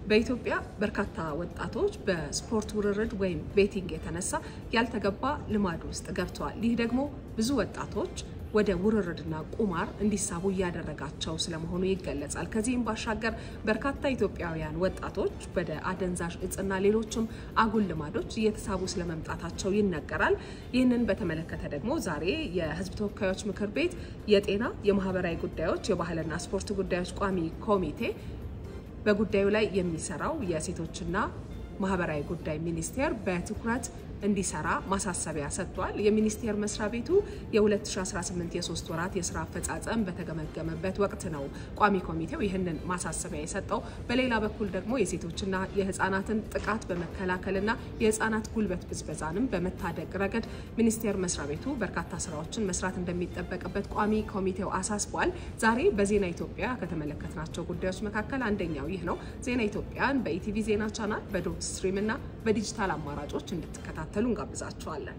በኢትዮጵያ በርካታ ወጣቶች በስፖርት ውርርድ ወይም ቤቲንግ የተነሳ ያልተገባ ልማድ ውስጥ ገብተዋል። ይህ ደግሞ ብዙ ወጣቶች ወደ ውርርድና ቁማር እንዲሳቡ ያደረጋቸው ስለመሆኑ ይገለጻል። ከዚህም ባሻገር በርካታ ኢትዮጵያውያን ወጣቶች ወደ አደንዛዥ እጽና ሌሎችም አጉል ልማዶች እየተሳቡ ስለመምጣታቸው ይነገራል። ይህንን በተመለከተ ደግሞ ዛሬ የሕዝብ ተወካዮች ምክር ቤት የጤና፣ የማህበራዊ ጉዳዮች፣ የባህልና ስፖርት ጉዳዮች ቋሚ ኮሚቴ በጉዳዩ ላይ የሚሰራው የሴቶችና ማህበራዊ ጉዳይ ሚኒስቴር በትኩረት እንዲሰራ ማሳሰቢያ ሰጥቷል። የሚኒስቴር መስሪያ ቤቱ የ2018 የ3 ወራት የሥራ አፈጻጸም በተገመገመበት ወቅት ነው ቋሚ ኮሚቴው ይህንን ማሳሰቢያ የሰጠው። በሌላ በኩል ደግሞ የሴቶችና የህፃናትን ጥቃት በመከላከልና የህፃናት ጉልበት ብዝበዛንም በመታደግ ረገድ ሚኒስቴር መስሪያ ቤቱ በርካታ ስራዎችን መስራት እንደሚጠበቅበት ቋሚ ኮሚቴው አሳስቧል። ዛሬ በዜና ኢትዮጵያ ከተመለከትናቸው ጉዳዮች መካከል አንደኛው ይህ ነው። ዜና ኢትዮጵያን በኢቲቪ ዜና ቻናል በዶት ስትሪም እና በዲጂታል አማራጮች እንድትከታተሉ እንጋብዛችኋለን።